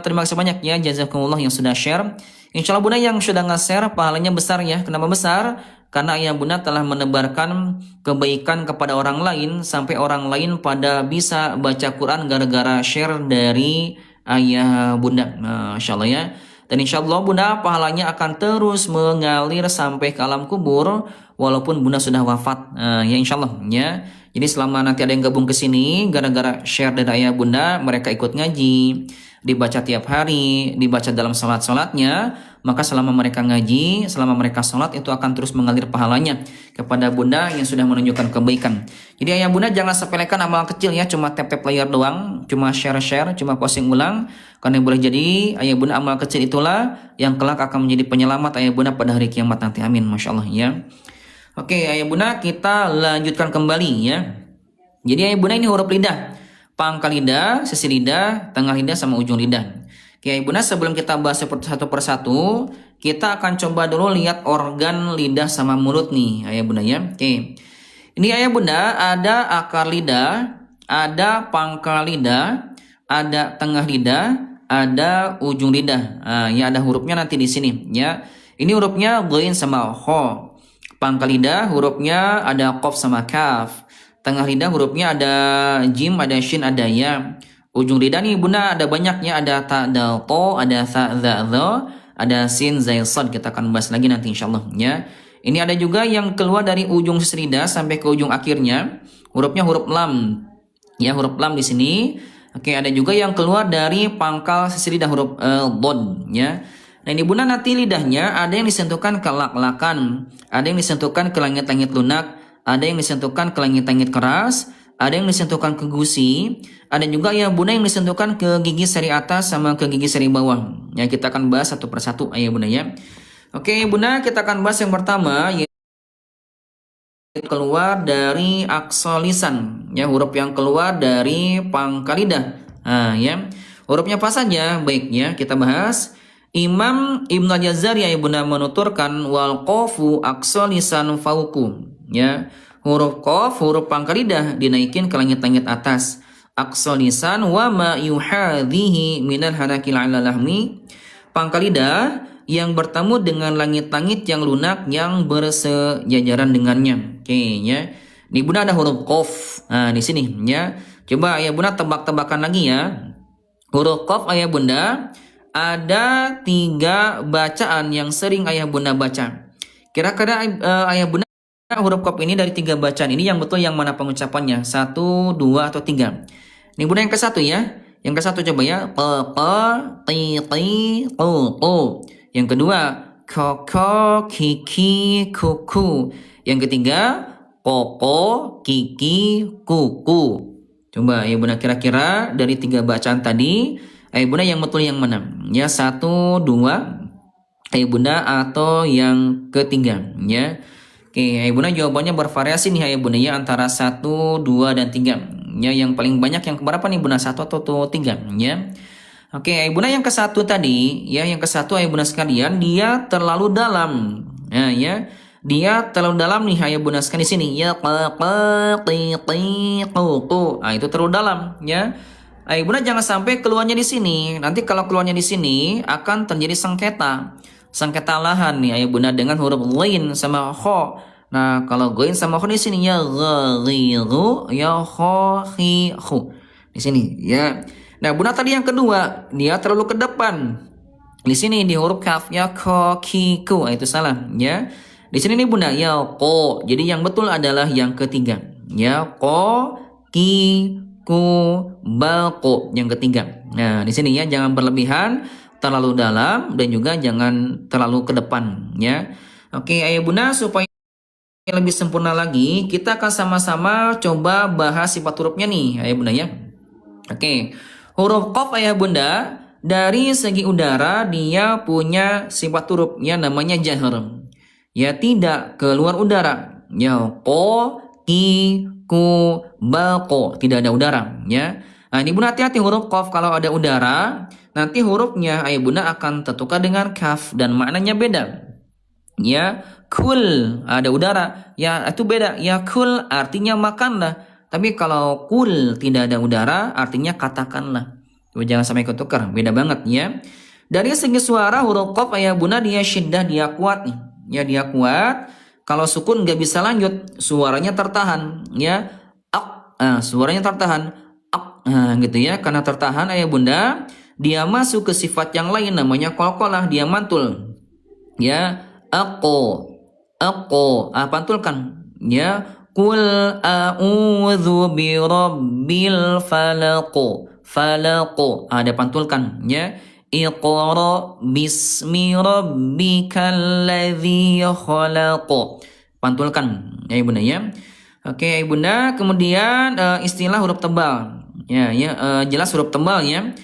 Terima kasih banyak ya jazakumullah yang sudah share. Insya Allah Bunda yang sudah nge-share pahalanya besar ya. Kenapa besar? Karena ayah Bunda telah menebarkan kebaikan kepada orang lain sampai orang lain pada bisa baca Quran gara-gara share dari ayah Bunda. Masya Allah ya. Dan insya Allah Bunda pahalanya akan terus mengalir sampai ke alam kubur walaupun Bunda sudah wafat. Ya insya Allah ya. Jadi selama nanti ada yang gabung ke sini gara-gara share dari ayah Bunda, mereka ikut ngaji, dibaca tiap hari, dibaca dalam salat-salatnya, maka selama mereka ngaji, selama mereka salat itu akan terus mengalir pahalanya kepada Bunda yang sudah menunjukkan kebaikan. Jadi ayah Bunda jangan sepelekan amal kecil ya, cuma tap-tap layar doang, cuma share-share, cuma posting ulang, karena boleh jadi ayah Bunda amal kecil itulah yang kelak akan menjadi penyelamat ayah Bunda pada hari kiamat nanti. Amin, masya Allah ya. Oke, ayah Bunda kita lanjutkan kembali ya. Jadi ayah Bunda ini huruf lidah. Pangkal lidah, sisi lidah, tengah lidah sama ujung lidah. Oke, ayah Bunda sebelum kita bahas satu persatu, kita akan coba dulu lihat organ lidah sama mulut nih, ayah Bunda ya. Oke. Ini ayah Bunda ada akar lidah, ada pangkal lidah, ada tengah lidah, ada ujung lidah. Ya ada hurufnya nanti di sini ya. Ini hurufnya ghain sama kha. Pangkal lidah hurufnya ada qaf sama kaf. Tengah lidah hurufnya ada jim, ada shin, ada ya. Ujung lidah nih Bunda ada banyaknya, ada ta, dal, to, ada tha, dha, dho, ada sin, zai, sad. Kita akan bahas lagi nanti insyaallah ya. Ini ada juga yang keluar dari ujung sisi lidah sampai ke ujung akhirnya. Hurufnya huruf lam. Ya, huruf lam di sini. Oke, ada juga yang keluar dari pangkal sisi lidah huruf bod ya. Nah ini Bunda nanti lidahnya ada yang disentuhkan ke lak-lakan, ada yang disentuhkan ke langit-langit lunak, ada yang disentuhkan ke langit-langit keras, ada yang disentuhkan ke gusi, ada juga ya Bunda yang disentuhkan ke gigi seri atas sama ke gigi seri bawah. Ya kita akan bahas satu persatu ya Bunda ya. Oke Bunda kita akan bahas yang pertama yaitu keluar dari aqsa lisan, ya huruf yang keluar dari pangkal lidah. Ya hurufnya apa saja? Baik ya kita bahas. Imam Ibnu Al-Jazari ya Bunda menuturkan wal qafu aqsa lisan fauku ya. Huruf qaf huruf pangkal lidah dinaikin ke langit-langit atas. Aqsa lisan wa ma yuhadhihi minal hanakil ala lahmi. Pangkal lidah yang bertemu dengan langit-langit yang lunak yang bersejajaran dengannya. Oke ya. Di Bunda ada huruf qaf. Nah, di sini ya. Coba ayah Bunda tebak-tebakan lagi ya. Huruf qaf ayah Bunda ada 3 bacaan yang sering ayah Bunda baca. Kira-kira ayah Bunda huruf qaf ini dari 3 bacaan ini yang betul yang mana pengucapannya? 1, 2 atau 3? Ini Bunda yang ke satu ya. Yang ke satu coba ya. Ti, tu. Yang kedua koko, kiki, kuku. Yang ketiga koko, kiki, kuku. Coba ayah Bunda kira-kira dari 3 bacaan tadi ayah Bunda yang betul yang mana? Ya 1, 2 ayah Bunda atau yang ketiga ya. Oke ayah Bunda jawabannya bervariasi nih ayah Bunda ya antara 1, 2 dan 3 ya. Yang paling banyak yang keberapa nih Bunda? 1 atau 3 ya. Oke ayah Bunda yang ke satu tadi ya. Yang ke satu ayah Bunda sekalian dia terlalu dalam ya. Dia terlalu dalam nih ayah Bunda sekalian di sini ya. Itu terlalu dalam ya. Ayah Bunda jangan sampai keluarnya di sini. Nanti kalau keluarnya di sini akan terjadi sengketa. Sengketa lahan nih ayah Bunda dengan huruf ghain sama kha. Nah, kalau ghain sama kha di sini ya ghairiru ya kha hi khu. Di sini ya. Nah, Bunda tadi yang kedua, dia terlalu ke depan. Di sini di huruf kaf ya kha ki ku. Itu salah ya. Di sini nih Bunda ya ko. Jadi yang betul adalah yang ketiga. Ya ko ki ku balko yang ketiga. Nah, di sini ya jangan berlebihan, terlalu dalam dan juga jangan terlalu ke depan ya. Oke, ayah Bunda supaya lebih sempurna lagi, kita akan sama-sama coba bahas sifat hurufnya nih, ayah Bunda ya. Oke. Huruf qaf ayah Bunda dari segi udara dia punya sifat hurufnya namanya jahr. Ya tidak keluar udara. Ya ko ki ku balko tidak ada udara ya. Nah ini Bunda hati-hati huruf qaf kalau ada udara nanti hurufnya ayah Bunda akan tertukar dengan kaf dan maknanya beda ya. Kul ada udara ya itu beda ya. Kul artinya makanlah, tapi kalau kul tidak ada udara artinya katakanlah Jangan sampai ketukar, beda banget ya. Dari segi suara huruf qaf ayah bunda dia syiddah, dia kuat nih. Ya dia kuat. Kalau sukun nggak bisa lanjut, suaranya tertahan ya. Suaranya tertahan. Gitu ya. Karena tertahan ayah bunda, dia masuk ke sifat yang lain namanya qalqalah, dia mantul. Ya, pantulkan ya. Qul a'udzu birabbil falaq. Ada pantulkan ya. Iqra bismi rabbikal ladzi khalaq. Pantulkan ya ibunda ya. Oke ibunda, kemudian istilah huruf tebal. Jelas huruf tebal ya.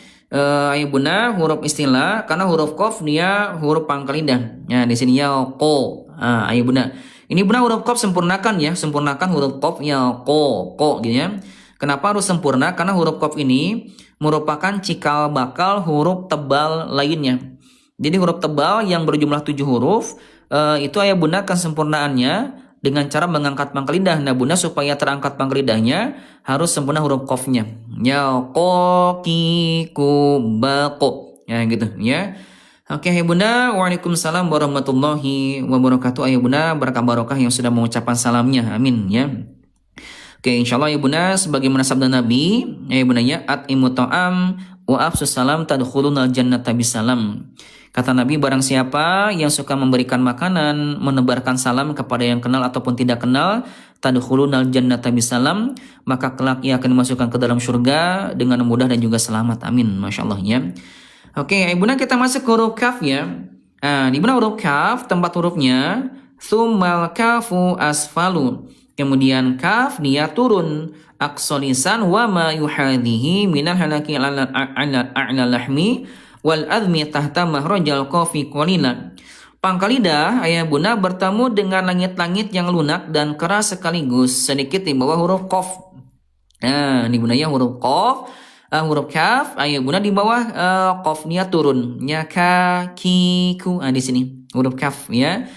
Ibunda huruf istilah karena huruf qaf dia huruf pangkal lidah. Ya di sini ya ko. Ibunda. Ini benar huruf qaf sempurnakan ya, sempurnakan huruf qaf ya ko gitu ya. Kenapa harus sempurna? Karena huruf qaf ini merupakan cikal bakal huruf tebal lainnya. Jadi huruf tebal yang berjumlah 7 huruf itu ayah bunda kesempurnaannya dengan cara mengangkat pangkal lidah. Nah bunda supaya terangkat pangkal lidahnya harus sempurna huruf qafnya. Ya ko ki ku ba ko. Ya gitu ya. Oke ayah bunda, waalaikumsalam warahmatullahi wabarakatuh. Ayah bunda berkah barokah yang sudah mengucapkan salamnya, amin ya. Oke insyaallah ayah bunda, sebagaimana sabda Nabi, ayah bunda ya, at'imu ta'am wa afsus salam tadkhulunal jannata bisalam. Kata Nabi, barang siapa yang suka memberikan makanan, menebarkan salam kepada yang kenal ataupun tidak kenal, tadkhulunal jannata bisalam, maka kelak ia akan dimasukkan ke dalam surga dengan mudah dan juga selamat, amin. Masya Allah ya. Oke, ibunda kita masuk ke huruf kaf ya. Di mana huruf kaf, tempat hurufnya tsummal kafu asfalu. Kemudian kaf dia turun. Aqsa lisan wa ma yuhadhihi minal halaki a'la lahmi wal admi tahta mahrajal qafi qalila. Pangkal lidah ayah bunda bertemu dengan langit-langit yang lunak dan keras sekaligus sedikit di bawah huruf qaf. Ini bunda ya huruf qaf. Huruf kaf ayah bunda di bawah qafnya turun ya ka ki ku di sini huruf kaf ya.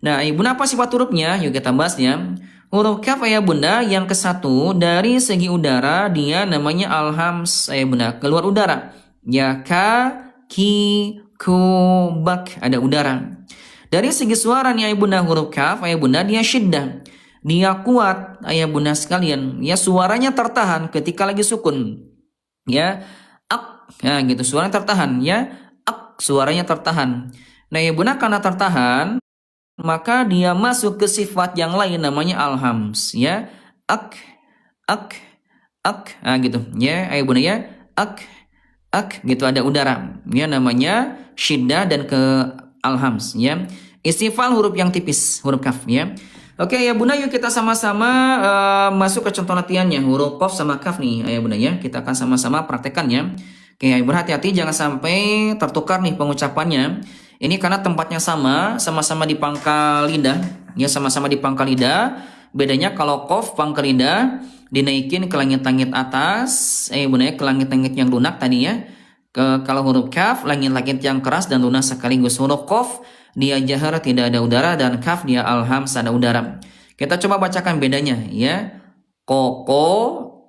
Nah ayah bunda apa sifat hurufnya, yuk kita bahas ya. Huruf kaf ayah bunda yang ke-1 dari segi udara dia namanya alhams ayah bunda, keluar udara ya. Ka ki ku bak, ada udara. Dari segi suara nih ayah bunda huruf kaf ayah bunda dia syiddah, dia kuat ayah bunda sekalian ya, suaranya tertahan ketika lagi sukun ya. Gitu suaranya tertahan ya. Suaranya tertahan. Nah ya bunda karena tertahan maka dia masuk ke sifat yang lain namanya alhams ya. Gitu ya ayah bunda ya. Gitu ada udara ya, namanya syiddah dan ke alhams ya. Istifal huruf yang tipis, huruf kaf ya. Oke ya bunda, yuk kita sama-sama masuk ke contoh latihannya. Huruf qaf sama kaf nih ayah bunda ya. Kita akan sama-sama praktekkan ya. Oke ya berhati-hati jangan sampai tertukar nih pengucapannya. Ini karena tempatnya sama-sama di pangkal lidah ya, sama-sama di pangkal lidah. Bedanya kalau qaf pangkal lidah dinaikin ke langit-langit atas, bunda ya, ke langit-langit yang lunak tadi ya. Kalau huruf kaf langit-langit yang keras dan lunak sekaligus. Huruf qaf dia jahar tidak ada udara dan kaf dia alhams ada udara. Kita coba bacakan bedanya ya. Koko,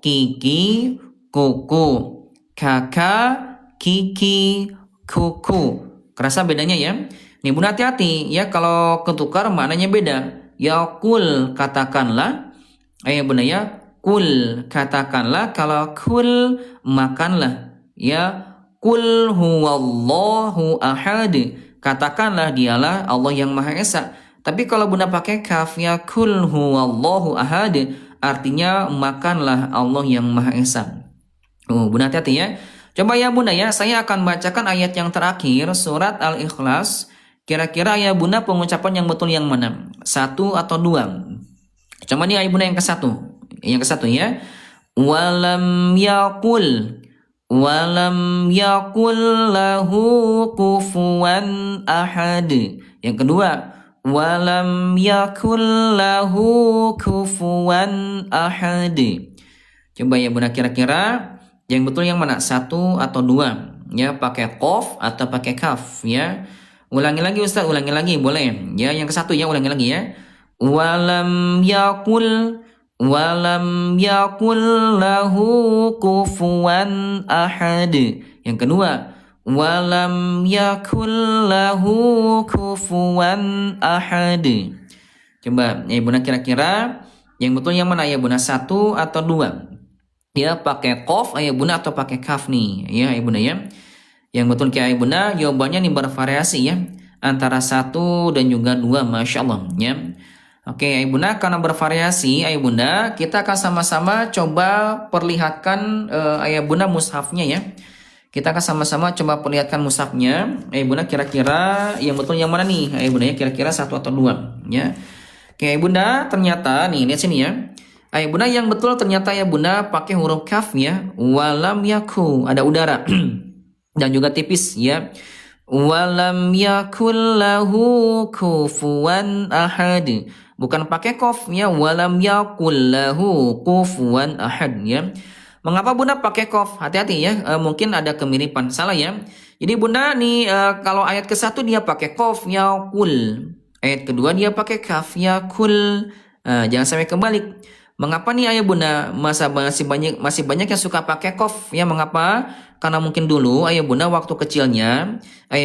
kiki, kuku. Kakak, kiki, kuku. Kerasa bedanya ya. Nih bunda hati-hati ya, kalau ketukar maknanya beda. Ya kul katakanlah. Bunda ya. Kul katakanlah. Kalau kul makanlah. Ya kul huwallahu ahad. Katakanlah dialah Allah yang Maha Esa. Tapi kalau bunda pakai kaf ya kul huwallahu ahad, artinya makanlah Allah yang Maha Esa. Bunda hati-hati ya. Coba ya bunda ya, saya akan bacakan ayat yang terakhir surat Al-Ikhlas. Kira-kira ya bunda pengucapan yang betul yang mana? 1 atau 2? Coba nih ayat bunda yang ke-1. Yang ke-1 ya. Walam yakul lahu kufuwan ahad. Yang kedua, walam yakul lahu kufuwan ahad. Coba ya bunda kira-kira yang betul yang mana? 1 atau 2? Ya, pakai qaf atau pakai kaf ya. Ulangi lagi Ustaz, ulangi lagi boleh. Ya, yang ke-1 ya, ulangi lagi ya. Walam yakul Walam yakul lahu kufuwan ahad. Yang kedua, walam yakul lahu kufuwan ahad. Coba ya Bunda, kira-kira yang betul yang mana ya Bunda? 1 atau 2? Ya, pakai qaf ya Bunda atau pakai kaf nih ya Bunda ya. Yang betul ya Bunda, jawabannya nih bervariasi ya, antara 1 dan juga 2, Masya Allah ya. Oke Bunda, karena bervariasi Bunda, kita akan sama-sama coba perlihatkan Bunda mushafnya ya. Kita akan sama-sama coba perlihatkan mushafnya Bunda, kira-kira yang betul yang mana nih Bunda ya, kira-kira 1 atau 2 ya. Oke Bunda, ternyata nih lihat sini ya. Bunda, yang betul ternyata Bunda pakai huruf kaf ya. Walam yaku, ada udara dan juga tipis ya. Walam yakul lahu kufuwan ahad. Bukan pakai qaf ya. Walam yakul lahu kufuwan ahad ya. Mengapa Bunda pakai qaf? Hati-hati ya. Mungkin ada kemiripan, salah ya. Jadi Bunda nih kalau ayat ke-1 dia pakai qaf yakul. Ayat kedua dia pakai kaf yakul. Jangan sampai kebalik. Mengapa nih Bunda? Masih banyak yang suka pakai qaf ya. Mengapa? Karena mungkin dulu Bunda waktu kecilnya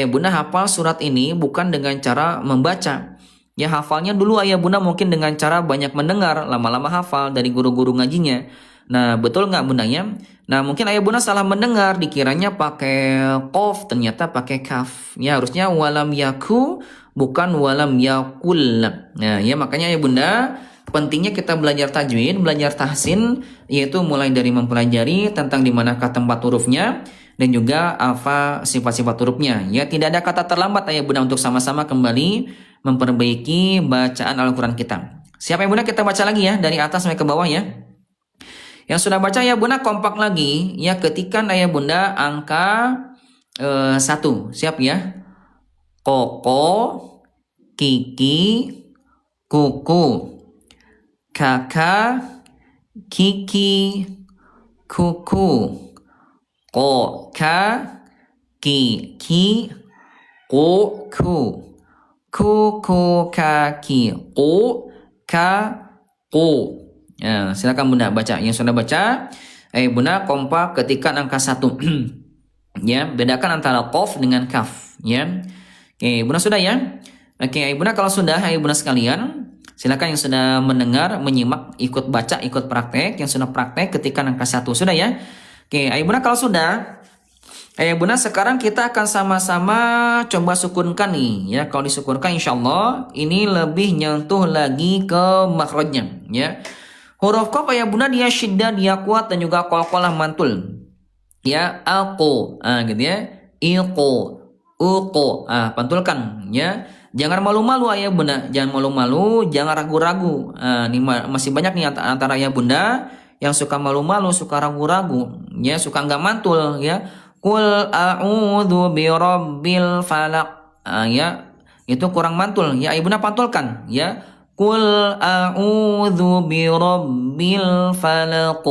Bunda hafal surat ini bukan dengan cara membaca. Ya, hafalnya dulu Bunda mungkin dengan cara banyak mendengar, lama-lama hafal dari guru-guru ngajinya. Nah, betul nggak Bunda ya? Nah, mungkin Bunda salah mendengar, dikiranya pakai qaf, ternyata pakai kaf. Ya, harusnya walam yaku bukan walam yakul. Nah, ya makanya Bunda, pentingnya kita belajar tajwid, belajar tahsin, yaitu mulai dari mempelajari tentang di manakah tempat hurufnya dan juga apa sifat-sifat hurufnya. Ya, tidak ada kata terlambat Bunda untuk sama-sama kembali memperbaiki bacaan Al-Qur'an kita. Siapa Bunda? Kita baca lagi ya dari atas sampai ke bawah ya. Yang sudah baca Bunda kompak lagi ya, ketikan Bunda angka 1. Siap ya? Koko, kiki, kuku, kakak, kiki, kuku, koka, kiki, kuku, kuku, kaki, ka, ku. Ya, silakan Bunda baca. Yang sudah baca, Bunda kompak ketikan angka 1. Ya, bedakan antara qaf dengan kaf ya. Oke, Bunda sudah ya? Oke, Bunda kalau sudah, Bunda sekalian, silakan yang sudah mendengar, menyimak, ikut baca, ikut praktek. Yang sudah praktek ketika angka 1 sudah ya? Oke, Bunda kalau sudah, Bunda sekarang kita akan sama-sama coba sukunkan nih ya. Kalau disukunkan insya Allah ini lebih nyentuh lagi ke makhrajnya ya. Huruf qaf Bunda dia syiddah, dia kuat dan juga qalqalah mantul. Ya, aku, gitu ya. Iqo, uqo, pantulkan ya. Jangan malu-malu Bunda, jangan malu-malu, jangan ragu-ragu. Ini masih banyak nih antara Bunda yang suka malu-malu, suka ragu-ragu, ya, suka nggak mantul ya. Qul a'udzu birabbil falaq. Ya, itu kurang mantul ya. Bunda pantulkan ya. Qul a'udzu birabbil falaq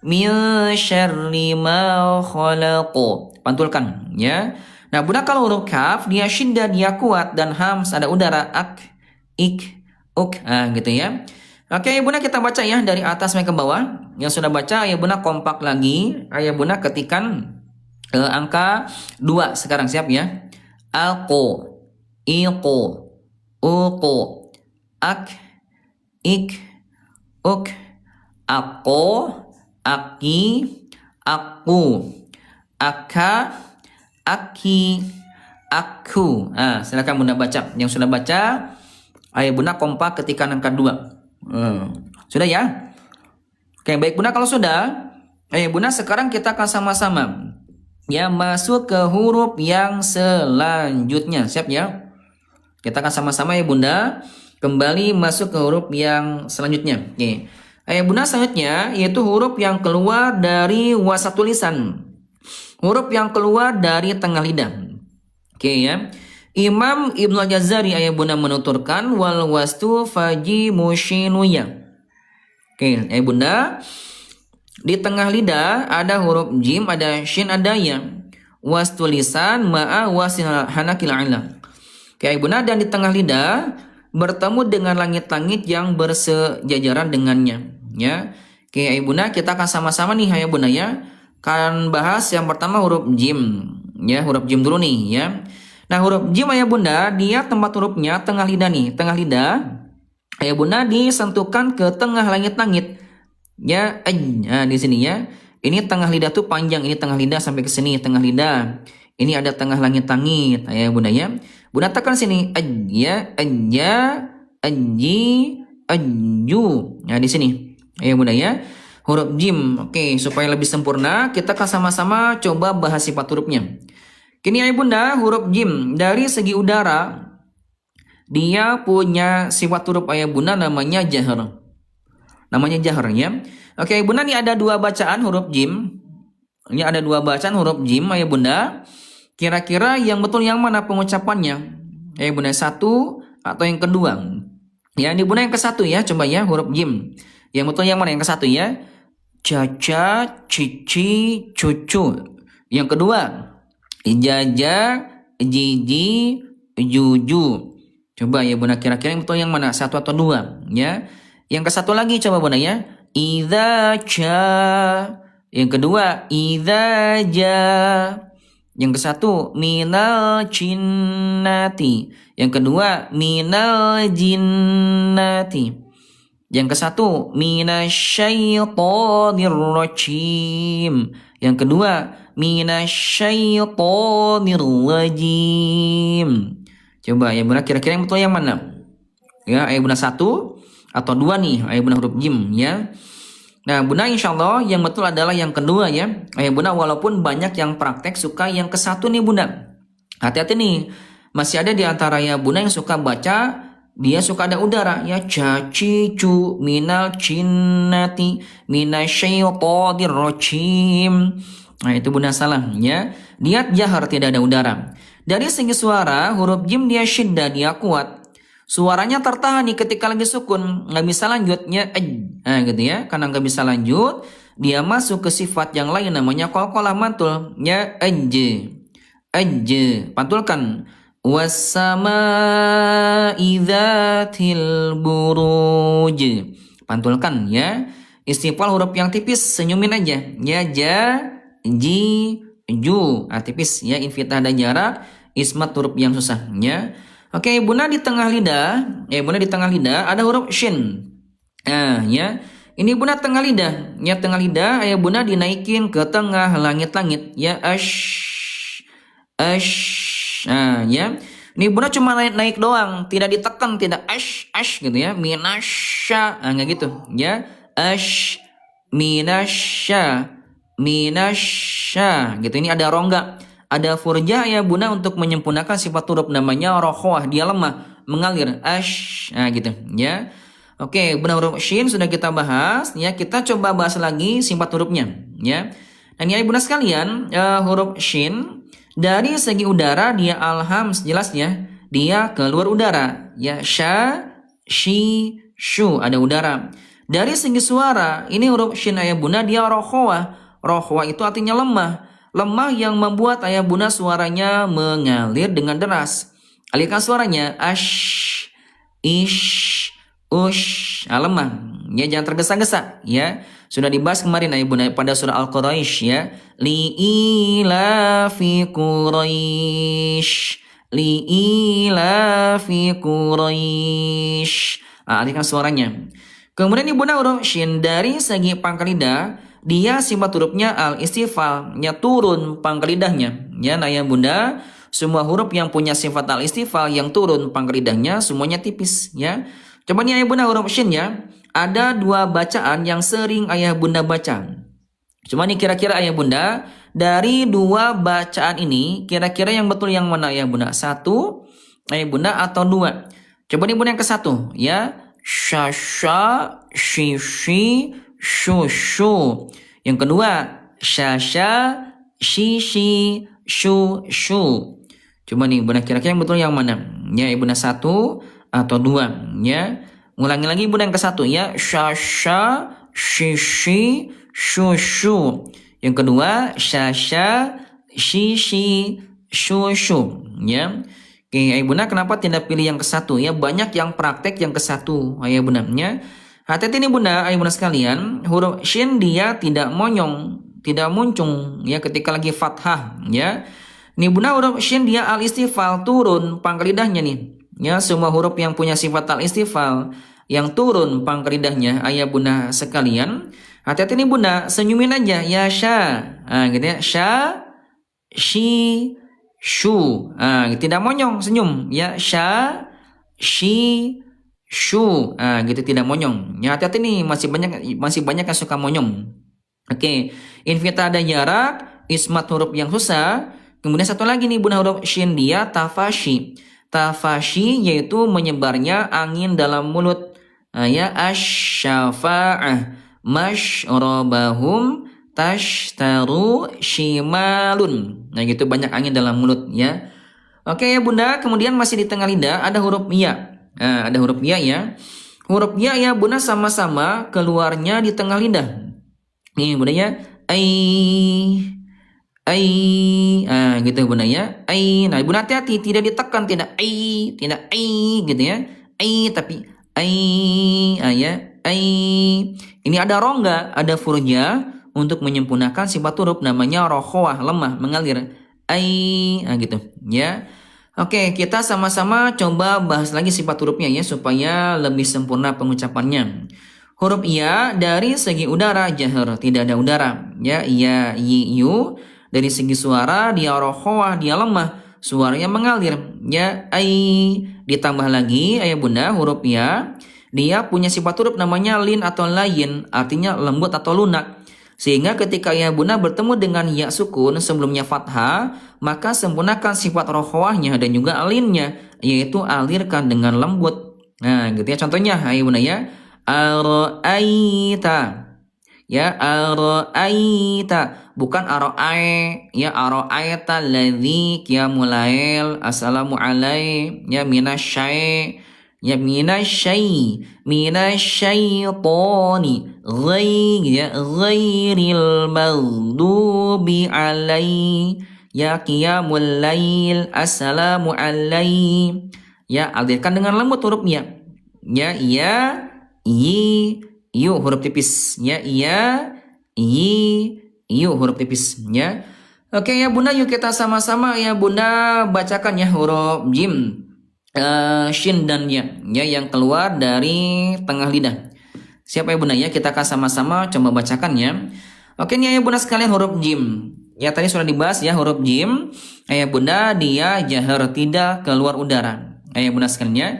min syarri ma khalaq. Pantulkan ya. Nah, Bunda kalau huruf kaf dia syiddah, dia kuat dan hams ada udara ak, ik, uk. Gitu ya. Oke, Bunda kita baca ya dari atas sampai ke bawah. Yang sudah baca Bunda kompak lagi. Bunda ketikan angka 2 sekarang, siap ya. Alqo, iqo, uqo, ak, ik, uk, ako, aki, aku, aka, aki, aku. Silakan Bunda baca. Yang sudah baca, Bunda kompak ketika angka 2. Sudah ya? Oke, baik Bunda kalau sudah, Bunda sekarang kita akan sama-sama ya masuk ke huruf yang selanjutnya. Siap ya? Kita akan sama-sama Bunda kembali masuk ke huruf yang selanjutnya. Oke. Bunda selanjutnya yaitu huruf yang keluar dari wasat tulisan. Huruf yang keluar dari tengah lidah. Oke ya. Imam Ibnu Al-Jazari Bunda menuturkan wal wastu faji mushinuya. Oke, Bunda di tengah lidah ada huruf jim, ada shin, ada ya. Was tulisan ma'a wasil hanakil a'la. Oke, Bunda, dan di tengah lidah bertemu dengan langit-langit yang bersejajaran dengannya. ya. Oke, ayah bunda, kita akan sama-sama nih ayah bunda ya. Kan bahas yang pertama huruf jim, ya huruf jim dulu nih ya. Nah huruf jim ayah bunda, dia tempat hurufnya tengah lidah nih, tengah lidah. Ayah bunda disentuhkan ke tengah langit-langit, ya. Nah di sini ya. Ini tengah lidah tuh panjang, ini tengah lidah sampai ke sini, tengah lidah. Ini ada tengah langit-langit, ayah bunda ya. Bunda tekan sini, ya, anji, anju. Nah di sini. Ayo bunda ya, huruf jim. Oke, supaya lebih sempurna, kita akan sama-sama coba bahas sifat hurufnya. Kini ayo bunda, huruf jim dari segi udara, dia punya sifat huruf ayah bunda namanya jahar. Namanya jahar ya. Oke ayah bunda, ini ada dua bacaan huruf jim. Ini ada dua bacaan huruf jim ayah bunda. Kira-kira yang betul yang mana pengucapannya? Ayah bunda, satu atau yang kedua? Ya ini bunda yang ke satu ya, coba ya huruf jim. Yang betul yang mana? Yang ke satu ya. Caca, cici, cucu. Yang kedua, jaja, jiji, juju. Coba ya bunda, kira-kira yang betul yang mana? Satu atau dua? Ya. Yang ke satu lagi coba bunda ya. Idza ca. Yang kedua, idza ja. Yang ke satu, minal jinnati. Yang kedua, minal jinnati. Yang ke satu, minasyaitonir rajim. Yang kedua, minasyaitonir rajim. Coba ya bunda, kira-kira yang betul yang mana? Ya, ayah bunda satu atau dua nih, ayah bunda huruf jim ya. Nah bunda insya Allah yang betul adalah yang kedua ya. Ayah bunda, walaupun banyak yang praktek suka yang ke satu nih bunda. Hati-hati nih, masih ada di antara ya bunda yang suka baca, dia suka ada udara ya, caci cu minal jinnati minasyaitonir rajim. Nah itu bunda salah ya. Lihat jahar, tidak ada udara. Dari segi suara huruf jim dia syiddah, dia kuat. Suaranya tertahan nih ketika lagi sukun, nggak bisa lanjutnya nah gitu ya. Karena nggak bisa lanjut, dia masuk ke sifat yang lain namanya qalqalah mantul ya. Pantulkan. Wassama'i dzatil buruj. Pantulkan ya. Istifal huruf yang tipis, senyumin aja. Ya, ja, ji, ju. Tipis ya, infitah dan jarak. Ismat huruf yang susah ya. Oke, bunda di tengah lidah, bunda di tengah lidah ada huruf shin. Nah, ya. Ini bunda tengah lidah. Ya, tengah lidah ayah bunda dinaikin ke tengah langit-langit ya. Nah ya, ini bunda cuma naik doang, tidak ditekan, tidak gitu ya, minasya, nggak gitu ya, minasya gitu. Ini ada rongga, ada furja ya bunda untuk menyempurnakan sifat huruf namanya rokhwah, dia lemah mengalir, nah gitu ya. Oke, bunda huruf shin sudah kita bahas ya, kita coba bahas lagi sifat hurufnya ya. Nah ini bunda sekalian, huruf shin dari segi udara dia alham sejelasnya, dia keluar udara ya, sha, shi, shu, ada udara. Dari segi suara ini huruf shin ayah bunda dia rokhwah. Rokhwah itu artinya lemah, lemah yang membuat ayah bunda suaranya mengalir dengan deras. Alihkan suaranya ash, ish, ush, lemah ya, jangan tergesa-gesa ya. Sudah dibahas kemarin ayah bunda pada surah Al-Quraish ya. Li'ilafi Quraish. Li'ilafi Quraish. Alihkan suaranya. Kemudian ibu bunda huruf shin dari segi pangkal lidah, dia sifat hurufnya al-istifal, nya turun pangkal lidahnya. Ya, nah ya bunda, semua huruf yang punya sifat al-istifal yang turun pangkal lidahnya semuanya tipis ya. Coba nih ayah bunda huruf shin ya. Ada dua bacaan yang sering ayah bunda baca. Cuma nih kira-kira ayah bunda, dari dua bacaan ini kira-kira yang betul yang mana ayah bunda? Satu ayah bunda atau dua? Coba nih bunda yang ke satu ya. Syasha, shishi, shushu. Yang kedua syasha, shishi, shushu. Coba nih bunda, kira-kira yang betul yang mana? Ya ibu bunda, satu atau dua ya. Ulangi lagi bunda yang ke satu ya. Syasha, shishi, shushu. Yang kedua syasha, shishi, shushu ya. Oke ayah bunda, kenapa tidak pilih yang ke satu ya? Banyak yang praktek yang ke satu ayah bunda ya. Hati-hati nih bunda, ayah bunda sekalian, huruf shin dia tidak monyong, tidak muncung ya ketika lagi fathah ya. Nih bunda huruf shin dia al istifal turun pangkal lidahnya nih. Ya semua huruf yang punya sifat al istifal yang turun pangkal lidahnya ayah bunda sekalian. Hati-hati nih bunda, senyumin aja ya sya. Nah, gitu ya. Sya, shi, shu. Nah, tidak monyong, senyum ya sya, shi, shu. Nah, gitu tidak monyong. Ya hati-hati nih masih banyak yang suka monyong. Oke, invita ada jarak, ismat huruf yang susah. Kemudian satu lagi nih bunda huruf shin dia tafashi. Tafashi yaitu menyebarnya angin dalam mulut. Nah, ya asyafa'ah masyrabahum tashtaru shimalun. Nah, gitu banyak angin dalam mulut ya. Oke ya bunda, kemudian masih di tengah lidah ada huruf ya. Nah, ada huruf ya ya. Huruf ya ya bunda sama-sama keluarnya di tengah lidah. Nih bunda ya, ai, gitu bunda ya, ai. Nah bunda hati-hati tidak ditekan, tidak ai gitu ya, tapi ya, Ini ada rongga, ada furja untuk menyempurnakan sifat huruf namanya rokhwah lemah mengalir, gitu ya. Oke, kita sama-sama coba bahas lagi sifat hurufnya ya supaya lebih sempurna pengucapannya. Huruf ya dari segi udara jahar, tidak ada udara. Ya, ya, yu. Dari segi suara dia rokhwah, dia lemah, suaranya mengalir. Ya, ditambah lagi ayah bunda huruf ya. Dia punya sifat huruf namanya lin atau layin, artinya lembut atau lunak. Sehingga ketika ya bunda bertemu dengan ya sukun sebelumnya fathah, maka sempurnakan sifat rokhwahnya dan juga alinnya, yaitu alirkan dengan lembut. Nah, gitu ya contohnya ayah bunda ya. Ara'aita. Ya, ara'aita. Bukan ara'ai. Ya, ara'aita ladzi qiyamul lail. Assalamu alaikum. Ya, minasyai. Ya, minasyai. Minasyaitoni. Ghairil maghdubi alaihi. Ya, qiyamul lail. Assalamu alaikum. Ya, alirkan dengan lembut hurufnya. Ya, iya, yi, yu huruf tipis. Ya, iya, yi, yu huruf tipis. Ya. Oke ya bunda, yuk kita sama-sama ya bunda bacakan ya huruf jim, shin dan ya, yang keluar dari tengah lidah. Siapa ya bunda ya? Kita akan sama-sama coba bacakan ya. Oke nih ya bunda sekalian huruf jim. Ya tadi sudah dibahas ya huruf jim. Ya bunda dia jahar tidak keluar udara. Ya bunda sekalian ya.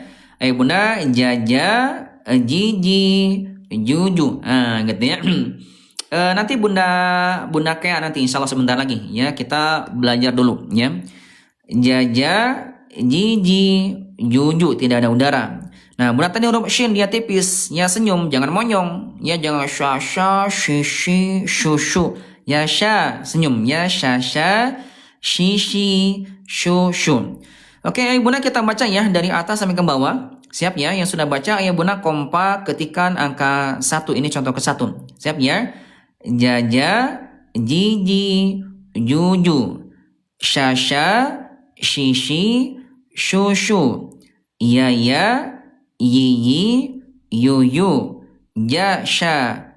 Ayo bunda, jaja, jiji, juju, gitu ya. Nanti bunda kayak nanti insya Allah sebentar lagi ya kita belajar dulu ya. Jaja, jiji, juju tidak ada udara. Nah bunda tadi huruf shin dia tipis, ya senyum, jangan monyong, ya jangan sha, shishi, shushu, ya sha senyum, ya sha, shishi, shushu. Oke, ayah bunda kita baca ya dari atas sampai ke bawah. Siap ya, yang sudah baca ayah bunda kompak ketikan angka 1. Ini contoh ke 1. Siap ya. Jaja, jiji, juju, shasha, shishi, shushu, iya, yiyi, yuyu, ja, sha,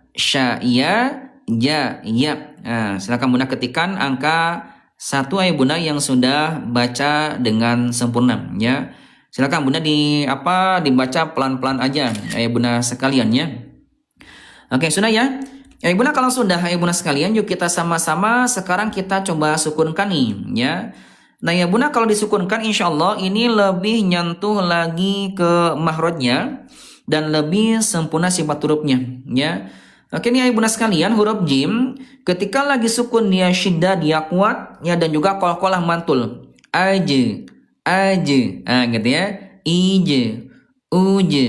iya, ja, iya. Nah, silakan bunda ketikan angka 1 ayah bunda yang sudah baca dengan sempurna ya. Silakan bunda dibaca pelan-pelan aja ayah bunda sekalian ya. Oke, sudah ya. Ayah bunda kalau sudah ayah bunda sekalian, yuk kita sama-sama sekarang kita coba sukunkan nih ya. Nah ya bunda kalau disukunkan insya Allah ini lebih nyentuh lagi ke mahrojnya dan lebih sempurna sifat hurufnya ya. Oke nih ayah bunda sekalian huruf jim ketika lagi sukun dia syiddah dia kuat ya dan juga qalqalah mantul. Aje, gitu ya. Ije, uje.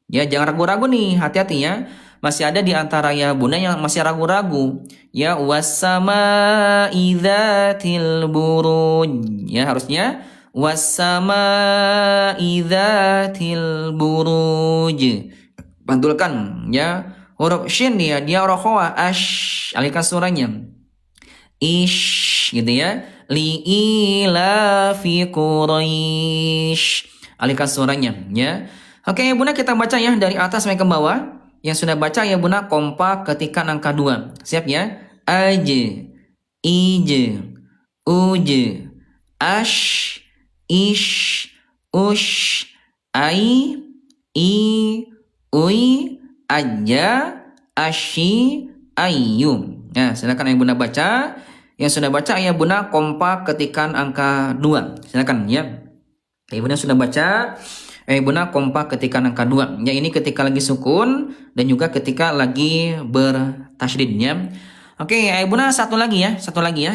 Ya jangan ragu-ragu nih, hati-hati ya. Masih ada di antara ya bunda yang masih ragu-ragu. Ya wassama idzatil buruj. Ya harusnya wassama idzatil buruj. Pantulkan ya. Huruf shin dia rokhwa ash, alihkan suaranya. Ish gitu ya. Li ila fi quraish. Alihkan suaranya ya. Oke, bunda kita baca ya dari atas sampai ke bawah. Yang sudah baca ayah bunda kompak ketikkan angka 2. Siap ya? Aje, ije, uje, ash, ish, ush, ai, i, ui, aja, ashi, ayu. Nah, silakan ayah bunda baca. Yang sudah baca ayah bunda kompak ketikkan angka 2. Silakan ya. Ayah bunda sudah baca. Ayah bunda kompak ketikkan angka 2. Ya, ini ketika lagi sukun dan juga ketika lagi bertasydid ya. Oke, ayah bunda satu lagi ya.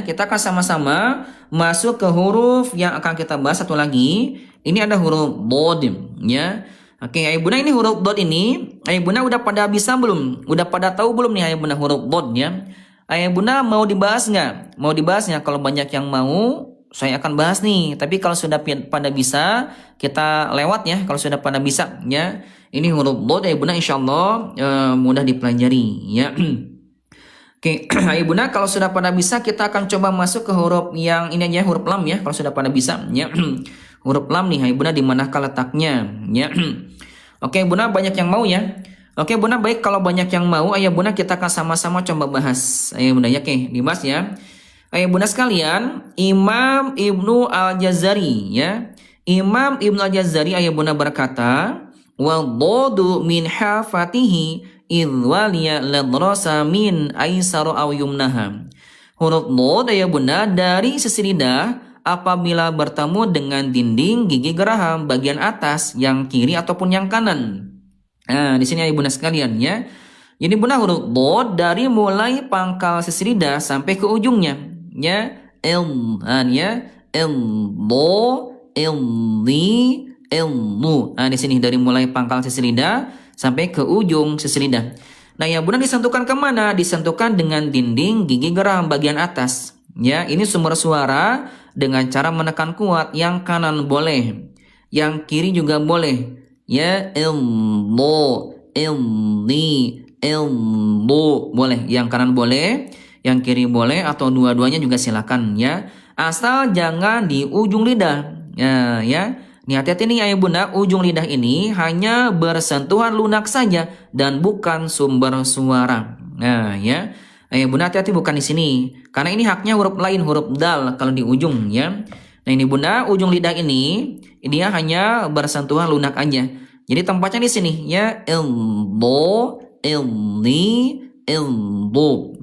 Kita akan sama-sama masuk ke huruf yang akan kita bahas satu lagi. Ini ada huruf dod ya. Oke, ayah bunda ini huruf dod ini, ayah bunda udah pada bisa belum? Udah pada tahu belum nih ayah bunda huruf dod ya? Ayah bunda mau dibahas nggak? Mau dibahasnya? Kalau banyak yang mau, saya akan bahas nih. Tapi kalau sudah pada bisa, kita lewat ya. Kalau sudah pada bisa ya. Ini huruf dod ayah bunda insya Allah mudah dipelajari ya. Oke, ayah bunda kalau sudah pada bisa, kita akan coba masuk ke huruf yang ini aja, huruf lam ya. Kalau sudah pada bisa ya. Huruf lam nih ayah bunda di manakah letaknya ya. Oke bunda, banyak yang mau ya. Oke bunda, baik, kalau banyak yang mau ayah bunda kita akan sama-sama coba bahas ayah bunda ya. Oke, dibahas ya. Ayah bunda sekalian, Imam Ibnu Al-Jazari ya. Imam Ibnu Al-Jazari ayah bunda berkata, wa dodu min hafatihi idwaliya ladrasa min aisaru aw yumnaha. Huruf dod ayah bunda dari sisi lidah apabila bertemu dengan dinding gigi geraham bagian atas yang kiri ataupun yang kanan. Nah, di sini ayah bunda sekalian ya. Jadi bunda huruf dod dari mulai pangkal sisi lidah sampai ke ujungnya ya. Ya. Ilmu. Nah, di sini dari mulai pangkal sisi lidah sampai ke ujung sisi lidah. Nah, ya bunda disentuhkan kemana? Disentuhkan dengan dinding gigi geraham bagian atas. Ya, ini sumber suara dengan cara menekan kuat. Yang kanan boleh, yang kiri juga boleh. Ya, ilmu boleh, yang kanan boleh, yang kiri boleh, atau dua-duanya juga silakan ya. Asal jangan di ujung lidah. Ya. Nih hati-hati nih ayah bunda, ujung lidah ini hanya bersentuhan lunak saja dan bukan sumber suara. Nah ya, ayah bunda hati-hati bukan di sini, karena ini haknya huruf lain, huruf dal kalau di ujung ya. Nah ini bunda, ujung lidah ini dia hanya bersentuhan lunak aja. Jadi tempatnya di sini ya, ilmu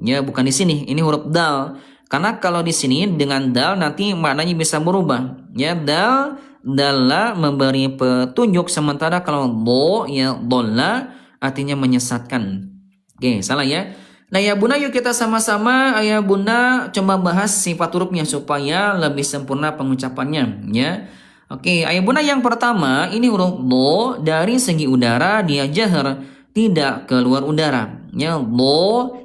ya, bukan di sini. Ini huruf dal. Karena kalau di sini dengan dal nanti maknanya bisa berubah. Ya, dalla memberi petunjuk, sementara kalau do ya dolla artinya menyesatkan. Oke, salah ya. Nah ya bunda, yuk kita sama-sama ayah bunda coba bahas sifat hurufnya supaya lebih sempurna pengucapannya ya. Oke, ayah bunda yang pertama ini huruf do dari segi udara dia jahar, tidak keluar udara. Ya, do,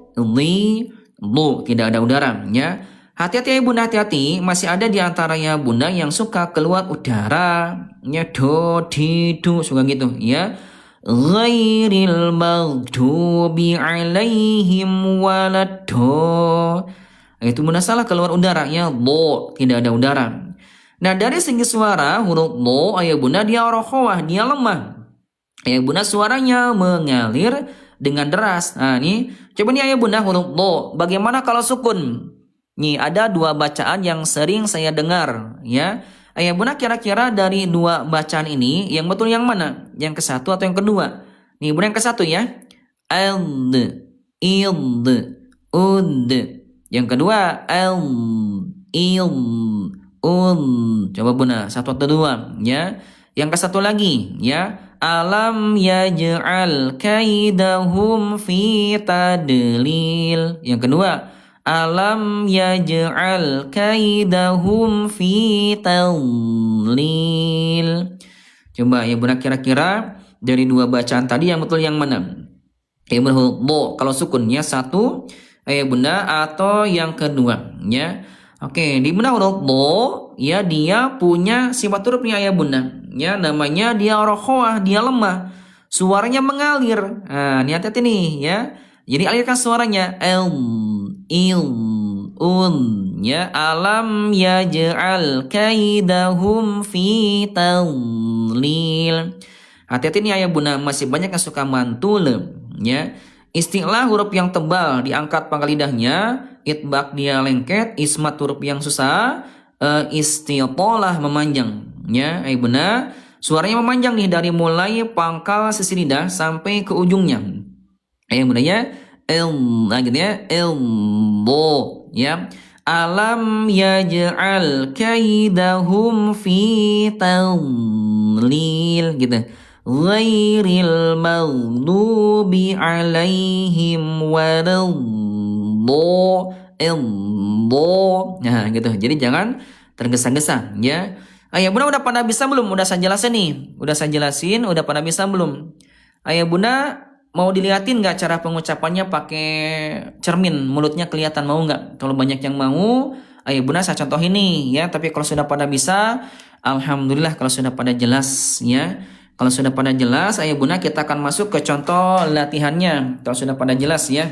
tidak ada udara ya. Hati-hati ya bunda, hati-hati, masih ada di antara ya bunda yang suka keluar udara. Ya, do, di, du, suka gitu ya. Ghairil maghdubi alaihim waladdo. Itu bunda salah, keluar udara ya, do, tidak ada udara. Nah dari segi suara huruf do ayah bunda dia rokhawah, dia lemah. Ayah bunda suaranya mengalir dengan deras. Nah nih coba nih ayah bunda huruf do, bagaimana kalau sukun? Nih ada dua bacaan yang sering saya dengar ya. Ayah bunda kira-kira dari dua bacaan ini yang betul yang mana? Yang ke satu atau yang kedua? Nih bunda yang ke satu ya. Ald, ild, ud. Yang kedua coba bunda satu atau dua ya. Yang ke satu lagi ya. Alam yaj'al kaidahum fi tadlil. Yang kedua, alam yaj'al kaidahum fi tadlil. Coba ya bunda kira-kira dari dua bacaan tadi yang betul yang mana? Ya bunda do kalau sukunnya satu ya bunda, atau yang kedua ya. Oke, di bunda huruf do ya dia punya sifat hurufnya ya bunda. Ya namanya dia rokhawah, dia lemah. Suaranya mengalir. Nah, ini hati-hati nih ya. Jadi alirkan suaranya ya, alam yaj'al kaidahum fi tadlil. Hati-hati nih ayah bunda, masih banyak yang suka mantul ya. Istilah huruf yang tebal diangkat pangkal lidahnya, itbaq dia lengket, ismat huruf yang susah, istitolah memanjang, ya. Bunda, suaranya memanjang nih dari mulai pangkal sisi lidah sampai ke ujungnya. Bunda ya, nah gitu ya, ilmu, ya. Alam yaj'al kaidahum fi tadlil gitu. Ghairil maghdubi alaihim waladhdallin. Nah, gitu. Jadi jangan tergesa-gesa ya. Ayah Bunda udah pada bisa belum? Udah saya jelasin nih. Udah saya jelasin, udah pada bisa belum? Ayah Bunda mau diliatin nggak cara pengucapannya pakai cermin, mulutnya kelihatan, mau nggak? Kalau banyak yang mau, Ayah Bunda saya contoh ini ya. Tapi kalau sudah pada bisa, alhamdulillah. Kalau sudah pada jelas ya. Kalau sudah pada jelas, Ayah Bunda kita akan masuk ke contoh latihannya. Kalau sudah pada jelas ya.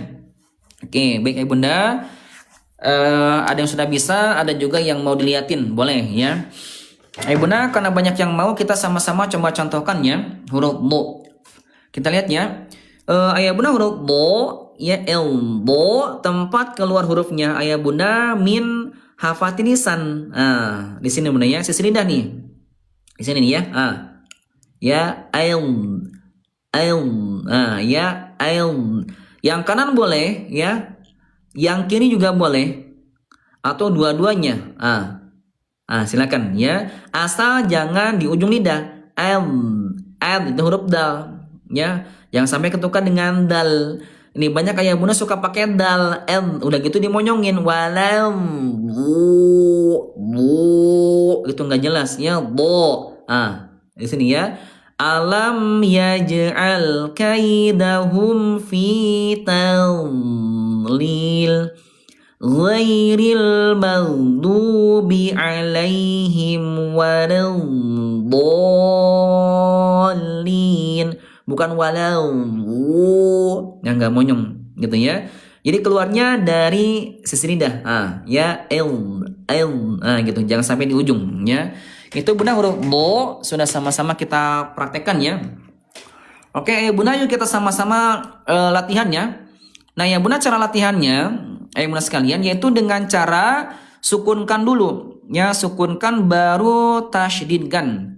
Oke, baik Ayah Bunda. Ada yang sudah bisa, ada juga yang mau diliatin, boleh ya. Ayah Bunda, karena banyak yang mau, kita sama-sama coba contohkan ya. Huruf bo. Kita lihat ya. Ayah Bunda huruf bo ya, bo, tempat keluar hurufnya Ayah Bunda min hafatin lisan. Di sini Bunda ya, sisi lidah nih. Di sini nih ya. Ya ya yang kanan boleh ya, yang kiri juga boleh atau dua-duanya. Silakan ya, asal jangan di ujung lidah. Itu huruf dal ya, jangan sampai ketukan dengan dal. Ini banyak Ayah Bunda suka pakai dal, udah gitu dimonyongin, walau bu itu nggak jelas ya, bo. Di sini ya, alam yaj'al kaidahum fi tadlil ghairil maghdubi alaihim waladdallin, bukan walau, yang nggak monyong gitu ya. Jadi keluarnya dari sisi lidah, ya gitu, jangan sampai di ujung ya. Itu Bunda huruf bo sudah sama-sama kita praktekkan ya. Oke Bunda, yuk kita sama-sama latihannya. Nah ya Bunda, cara latihannya Bunda sekalian yaitu dengan cara sukunkan dulu ya, sukunkan baru tasydidkan.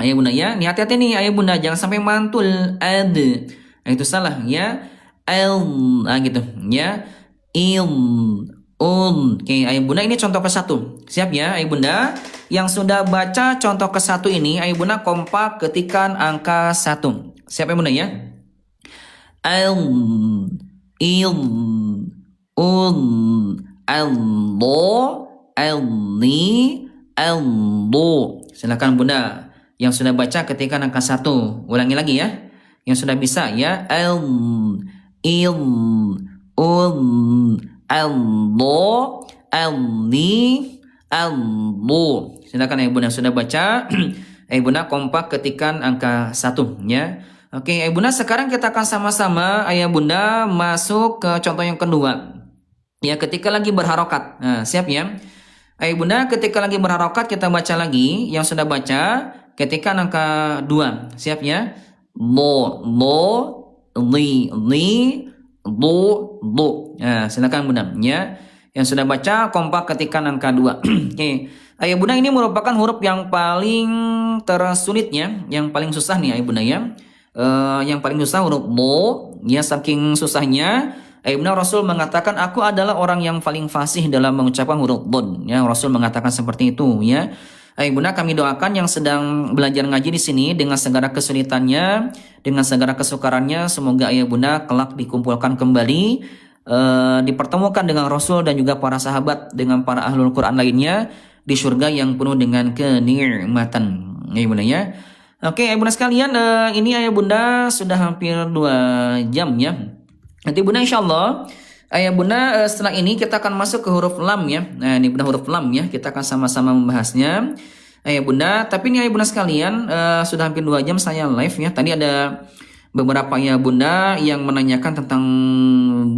Bunda ya, ini hati-hati nih Bunda, jangan sampai mantul ad. Itu salah ya. Gitu ya. Oke, Bunda, ini contoh ke-1. Siap ya Bunda? Yang sudah baca contoh ke-1 ini, Bunda kompak ketikan angka 1. Siap Bunda ya? Silakan Bunda. Yang sudah baca ketikan angka 1. Ulangi lagi ya. Yang sudah bisa ya. Silakan Bunda, sudah baca. Bunda kompak ketikan angka 1 ya. Oke Bunda, sekarang kita akan sama-sama Bunda masuk ke contoh yang kedua. Ya, ketika lagi berharokat. Nah, siap ya. Bunda, ketika lagi berharokat kita baca lagi. Yang sudah baca ketika angka 2. Siap ya. Bo, li, bo. Nah, silakan Bunda ya. Yang sudah baca kompak ketika angka 2. Oke. Bunda, ini merupakan huruf yang paling tersulitnya, yang paling susah nih Bunda ya. Yang paling susah huruf bo ya, saking susahnya Bunda Rasul mengatakan aku adalah orang yang paling fasih dalam mengucapkan huruf bod ya, Rasul mengatakan seperti itu ya. Bunda, kami doakan yang sedang belajar ngaji di sini dengan segala kesulitannya, dengan segala kesukarannya, semoga Bunda kelak dikumpulkan kembali, dipertemukan dengan Rasul dan juga para sahabat dengan para ahlul Quran lainnya di surga yang penuh dengan kenikmatan Bunda ya. Oke Bunda sekalian, ini Bunda sudah hampir 2 jam ya. Nanti Bunda insyaallah Bunda setelah ini kita akan masuk ke huruf lam ya. Nah ini Bunda huruf lam ya, kita akan sama-sama membahasnya Bunda. Tapi ini Bunda sekalian, sudah hampir 2 jam saya live ya. Tadi ada beberapa Bunda yang menanyakan tentang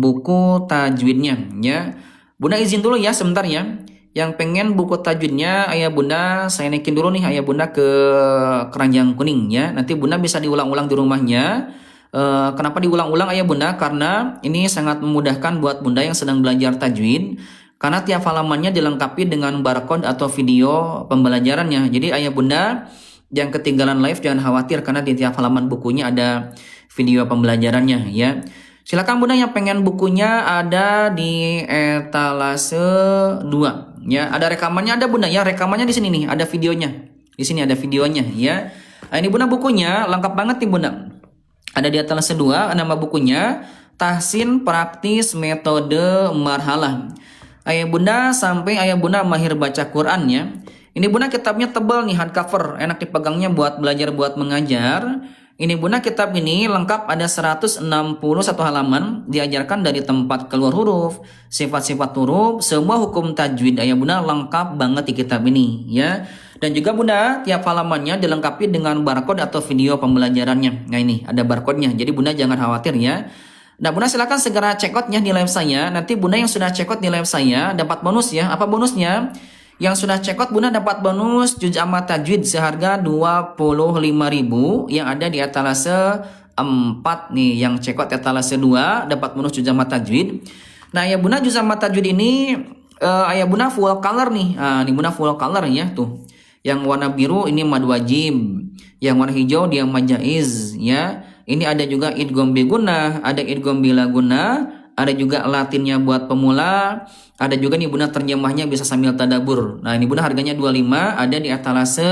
buku tajwidnya ya. Bunda izin dulu ya sebentar ya. Yang pengen buku tajwidnya Bunda saya naikin dulu nih Bunda ke keranjang kuning ya. Nanti Bunda bisa diulang-ulang di rumahnya. Kenapa diulang-ulang ayah bunda? Karena ini sangat memudahkan buat bunda yang sedang belajar tajwid. Karena tiap halamannya dilengkapi dengan barcode atau video pembelajarannya. Jadi ayah bunda yang ketinggalan live jangan khawatir karena di tiap halaman bukunya ada video pembelajarannya ya. Silakan bunda yang pengen bukunya ada di etalase 2 ya. Ada rekamannya ada bunda ya, rekamannya di sini nih, ada videonya. Di sini ada videonya ya. Nah, ini bunda bukunya lengkap banget nih bunda. Ada di etalase 2 nama bukunya Tahsin Praktis Metode Marhalah. Ayah bunda sampai ayah bunda mahir baca Quran ya. Ini bunda kitabnya tebal nih, hardcover, enak dipegangnya buat belajar, buat mengajar. Ini bunda kitab ini lengkap ada 161 halaman, diajarkan dari tempat keluar huruf, sifat-sifat huruf, semua hukum tajwid. Ayah bunda lengkap banget di kitab ini ya. Dan juga bunda tiap halamannya dilengkapi dengan barcode atau video pembelajarannya. Nah ini ada barcode-nya, jadi bunda jangan khawatir ya. Nah bunda silakan segera check out-nya di live saya. Nanti bunda yang sudah check out di live saya dapat bonus ya. Apa bonusnya? Yang sudah check out bunda dapat bonus juz amma tajwid seharga 25.000 yang ada di etalase 4 nih. Yang check out etalase 2 dapat bonus juz amma tajwid. Nah ya bunda juz amma tajwid ini ayah bunda full color nih. Ini bunda full color ya tuh. Yang warna biru ini mad wajib, yang warna hijau dia mad jaiz ya. Ini ada juga idgham biguna, ada idgham bilaguna, ada juga latinnya buat pemula, ada juga nih bunda terjemahnya bisa sambil tadabur. Nah ini bunda harganya 25, ada di etalase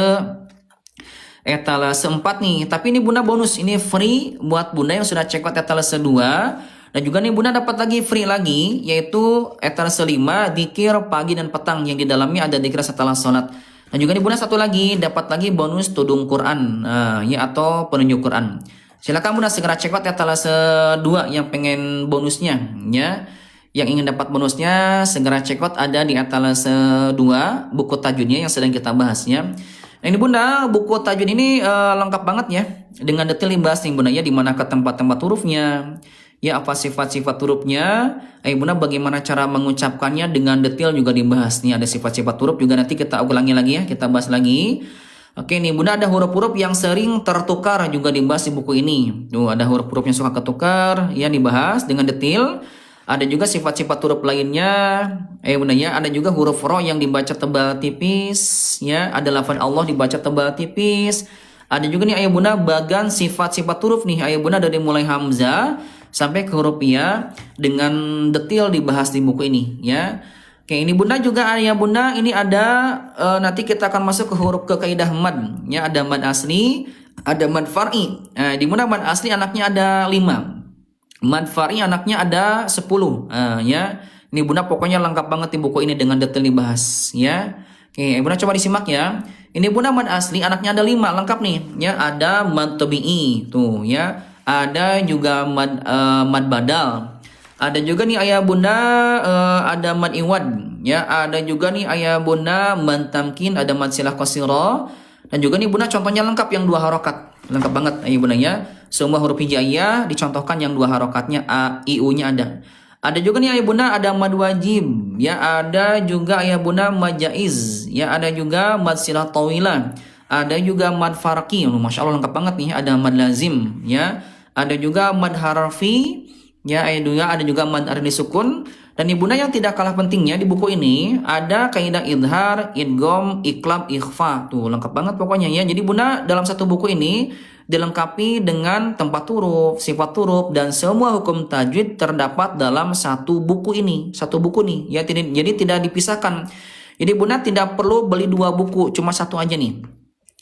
4 nih. Tapi ini bunda bonus, ini free buat bunda yang sudah check out etalase 2. Dan juga nih bunda dapat lagi free lagi, yaitu etalase 5 dzikir pagi dan petang, yang di dalamnya ada dzikir setelah sholat. Dan juga nih bunda satu lagi dapat lagi bonus tudung Quran ya, atau penunjuk Quran. Silakan bunda segera check out etalase 2 yang pengen bonusnya ya. Yang ingin dapat bonusnya segera check out, ada di etalase 2 buku tajwidnya yang sedang kita bahas ya. Nah ini bunda buku tajwid ini lengkap banget ya, dengan detail dibahas nih bunda ya, di mana ke tempat-tempat hurufnya ya, apa sifat-sifat hurufnya, bunda bagaimana cara mengucapkannya dengan detail juga dibahas nih. Ada sifat-sifat huruf juga nanti kita ulangi lagi ya, kita bahas lagi. Oke nih bunda ada huruf-huruf yang sering tertukar juga dibahas di buku ini. Tuh ada huruf-huruf yang suka ketukar ya, dibahas dengan detail. Ada juga sifat-sifat huruf lainnya. Bunda ya, ada juga huruf ro yang dibaca tebal tipis ya, ada lafaz Allah dibaca tebal tipis. Ada juga nih ayah bunda bagan sifat-sifat huruf nih ayah bunda dari mulai hamzah sampai ke huruf ya, dengan detail dibahas di buku ini ya. Oke ini bunda juga ayah bunda ini ada nanti kita akan masuk ke huruf ke kaidah mad ya, ada mad asli, ada mad far'i. Di bunda mad asli anaknya ada 5, mad far'i anaknya ada 10 ya. Ini bunda pokoknya lengkap banget di buku ini dengan detail dibahas ya. Oke bunda coba disimak ya. Ini bunda mad asli anaknya ada 5 lengkap nih ya, ada mad tabi'i tuh ya, ada juga mad badal. Ada juga nih ayah bunda ada mad iwad ya, ada juga nih ayah bunda mad tamkin, ada mad silah qasira. Dan juga nih bunda contohnya lengkap yang 2 harokat, lengkap banget ayah bunda ya. Semua huruf hijaiyah dicontohkan yang 2 harokatnya, a i u nya ada. Ada juga nih ayah bunda ada mad wajib ya, ada juga ayah bunda mad jaiz ya, ada juga mad silah tawilah, ada juga mad farqi. Masya Allah lengkap banget nih, ada mad lazim ya, ada juga mad harfi ya, ada juga mad ardi sukun. Dan ibunda yang tidak kalah pentingnya di buku ini ada kaidah idhar, idgham, iqlab, ikhfa. Tuh lengkap banget pokoknya ya. Jadi bunda dalam satu buku ini dilengkapi dengan tempat huruf, sifat huruf, dan semua hukum tajwid terdapat dalam satu buku ini. Satu buku nih ya, jadi tidak dipisahkan. Jadi bunda tidak perlu beli 2 buku, cuma satu aja nih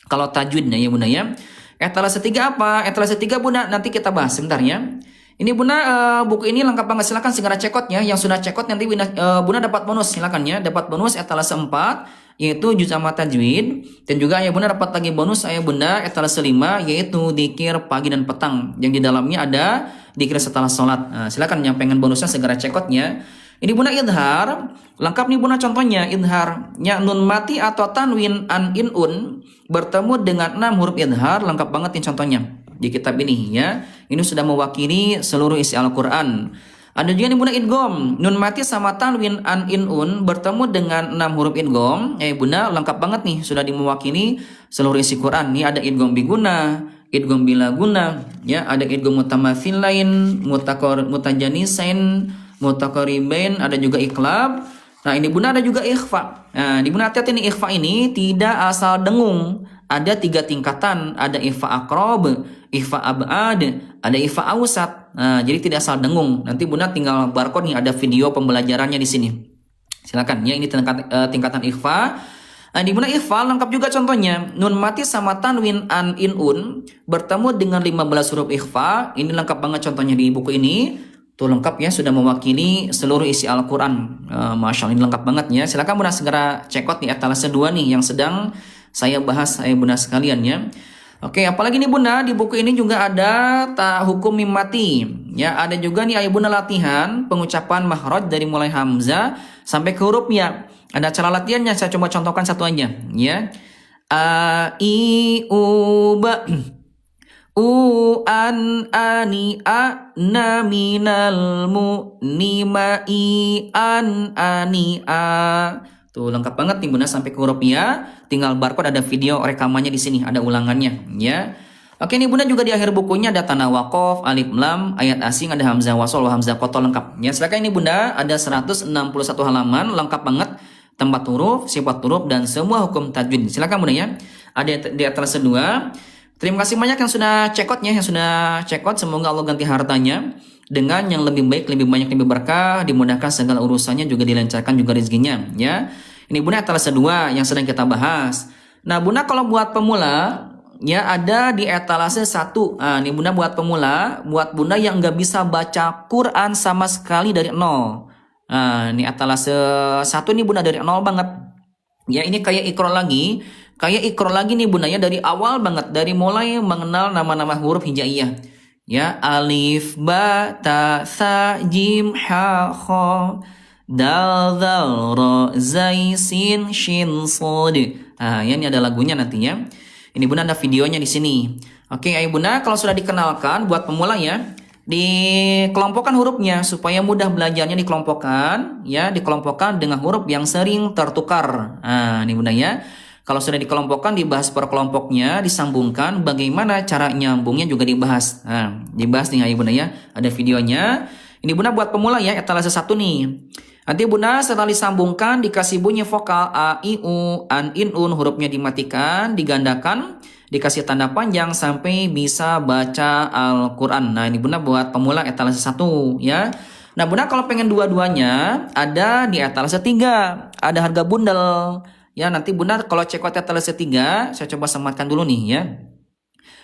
kalau tajwidnya ya bunda ya. Etalase 3 apa? Etalase 3 bunda nanti kita bahas sebentar ya. Ini bunda buku ini lengkap banget, silakan segera check out ya. Yang sudah check out nanti bunda dapat bonus, silakan ya, dapat bonus etalase 4 yaitu juz amma tajwid. Dan juga ayah bunda dapat lagi bonus ayah bunda etalase 5 yaitu dzikir pagi dan petang, yang di dalamnya ada dzikir setelah sholat. Silakan yang pengen bonusnya segera check out ya. Ini bunda idhar, lengkap nih bunda contohnya idharnya nun mati atau tanwin an in un bertemu dengan 6 huruf idhar, lengkap banget nih contohnya di kitab ini ya. Ini sudah mewakili seluruh isi Al-Quran. Ada juga nih bunda idgham, nun mati sama tanwin an in un bertemu dengan 6 huruf idgham. Bunda lengkap banget nih, sudah dimewakili seluruh isi Quran. Ini ada idgham biguna idgham bila guna, ya, ada idgham mutamathilain, mutajanisain, mutaqaribain, ada juga iqlab. Nah, ini Bunda ada juga ikhfa. Nah, di Bunda hati-hati nih, ikhfa ini tidak asal dengung. Ada 3 tingkatan, ada ikhfa aqrab, ikhfa ab'ad, ada ikhfa awsat. Nah, jadi tidak asal dengung. Nanti Bunda tinggal barcode nih, ada video pembelajarannya di sini. Silakan ya, ini tingkatan ikhfa. Nah, di Bunda ikhfa lengkap juga contohnya. Nun mati sama tanwin an in un bertemu dengan 15 huruf ikhfa. Ini lengkap banget contohnya di buku ini. Tuh lengkap ya, sudah mewakili seluruh isi Al-Quran. Masya Allah, ini lengkap banget ya. Silakan Bunda segera cekot di etalase 2 nih yang sedang saya bahas, Bunda sekalian ya. Oke, apalagi nih Bunda, di buku ini juga ada hukum mim mati. Ya, ada juga nih Bunda latihan pengucapan makhraj dari mulai hamzah sampai ke huruf ya. Ada cara latihannya, saya coba contohkan satu aja ya. A I U ba U an ani a na minal mu ni ma i an ani a. Tuh lengkap banget nih Bunda sampai ke huruf ya. Tinggal barcode, ada video rekamannya di sini, ada ulangannya ya. Oke nih Bunda, juga di akhir bukunya ada tanah wakof, alif lam, ayat asing, ada hamzah wasol, hamzah qotol lengkap. Ya, silakan ini Bunda, ada 161 halaman lengkap banget, tempat huruf, sifat huruf, dan semua hukum tajwid. Silakan Bunda ya. Ada di atas 2. Terima kasih banyak yang sudah cekotnya, yang sudah cekot. Semoga Allah ganti hartanya dengan yang lebih baik, lebih banyak, lebih berkah, dimudahkan segala urusannya, juga dilancarkan juga rezekinya ya. Ini Bunda etalase 2 yang sedang kita bahas. Nah Bunda, kalau buat pemula ya ada di etalase 1. Nah, ini Bunda buat pemula, buat Bunda yang nggak bisa baca Quran sama sekali dari 0. Nah, ini etalase 1 nih Bunda dari 0 banget. Ya, ini kayak ikro lagi. Kayak ikro lagi nih Bunda ya, dari awal banget, dari mulai mengenal nama-nama huruf hijaiyah. Ya, alif, ba, ta, sa, jim, ha, kha, dal, zal, ra, zai, sin, shin, shod. Nah, ya, ini ada lagunya nantinya. Ini Bunda ada videonya di sini. Oke, ayo Bunda, kalau sudah dikenalkan buat pemula ya, dikelompokkan hurufnya supaya mudah belajarnya, dikelompokkan ya, dikelompokkan dengan huruf yang sering tertukar. Nah, ini Bunda ya. Kalau sudah dikelompokkan, dibahas per kelompoknya, disambungkan, bagaimana cara nyambungnya juga dibahas. Nah, dibahas nih ayo Bunda ya. Ada videonya. Ini Bunda buat pemula ya, etalase 1 nih. Nanti Bunda setelah disambungkan, dikasih bunyi vokal a, i, u, an, in, un, hurufnya dimatikan, digandakan, dikasih tanda panjang sampai bisa baca Al-Quran. Nah, ini Bunda buat pemula etalase 1 ya. Nah Bunda, kalau pengen dua-duanya, ada di etalase 3. Ada harga bundel. Ya, nanti Bunda kalau cekot etalase 3, saya coba sematkan dulu nih ya.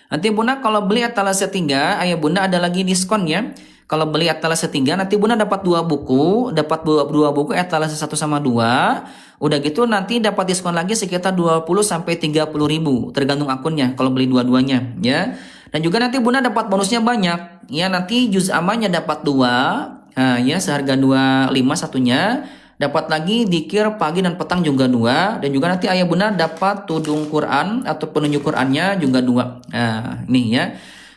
Nanti Bunda kalau beli etalase 3, ayah Bunda ada lagi diskon ya. Kalau beli etalase 3, nanti Bunda dapat 2 buku, dapat 2 buku etalase 1 sama 2. Udah gitu nanti dapat diskon lagi sekitar 20 sampai 30 ribu, tergantung akunnya kalau beli dua-duanya ya. Dan juga nanti Bunda dapat bonusnya banyak. Ya, nanti juz amannya dapat 2. Nah, ya seharga 25 satunya. Dapat lagi dikir pagi dan petang juga 2. Dan juga nanti ayah Bunda dapat tudung Quran atau penunjuk Qurannya juga 2. Nah, ini ya.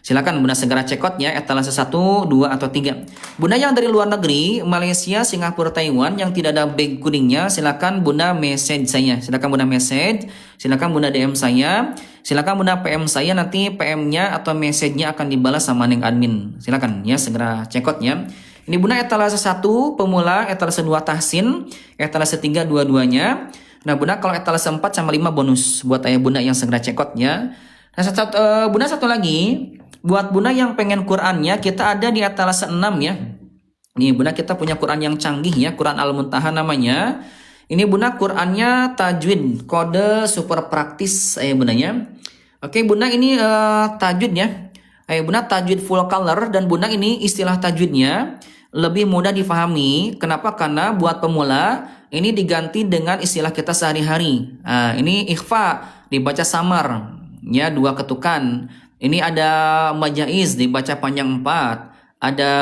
Silakan Bunda segera cekot ya, etalase 1, 2, atau 3. Bunda yang dari luar negeri, Malaysia, Singapura, Taiwan yang tidak ada bag kuningnya, silakan Bunda message saya. Silakan Bunda message, silakan Bunda DM saya, silakan Bunda PM saya, nanti PM-nya atau message-nya akan dibalas sama Neng admin. Silakan ya, segera cekot ya. Ini Bunda etalase 1 pemula, etalase 2 tahsin, etalase 3 dua-duanya. Nah Bunda kalau etalase 4 sama 5 bonus buat ayah Bunda yang segera cekot ya. Nah Bunda satu lagi, buat Bunda yang pengen Qurannya, kita ada di etalase 6 ya. Nih Bunda, kita punya Quran yang canggih ya, Quran Al-Muntaha namanya. Ini Bunda Qurannya tajwid, kode super praktis ayah Bunda ya. Oke Bunda, ini tajwid ya. Ayah Bunda tajwid full color, dan Bunda ini istilah tajwidnya lebih mudah difahami. Kenapa? Karena buat pemula ini diganti dengan istilah kita sehari-hari. Nah, ini ikhfa dibaca samar ya, 2 ketukan. Ini ada majaiz dibaca panjang 4. Ada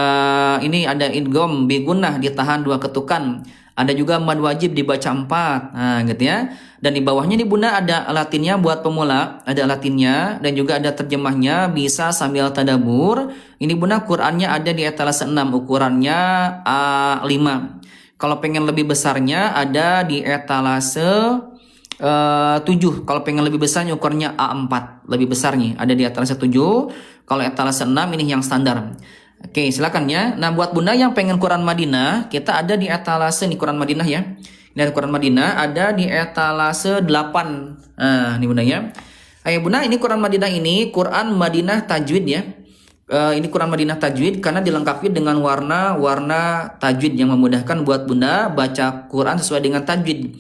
idgham bigunnah ditahan 2 ketukan. Ada juga mad wajib dibaca 4. Nah, gitu ya. Dan di bawahnya nih Bunda ada latinnya buat pemula, ada latinnya dan juga ada terjemahnya, bisa sambil tadabur. Ini Bunda Qurannya ada di etalase 6, ukurannya A5. Kalau pengen lebih besarnya ada di etalase 7. Kalau pengen lebih besar ukurnya A4, lebih besarnya ada di etalase 7. Kalau etalase 6 ini yang standar. Oke, silakan ya. Nah, buat Bunda yang pengen Quran Madinah, kita ada di etalase nih Quran Madinah ya. Ini Quran Madinah ada di etalase 8. Nah, ini Bunda ya. Ayo Bunda, ini Quran Madinah ini Quran Madinah Tajwid ya. Ini Quran Madinah Tajwid karena dilengkapi dengan warna-warna tajwid yang memudahkan buat Bunda baca Quran sesuai dengan tajwid.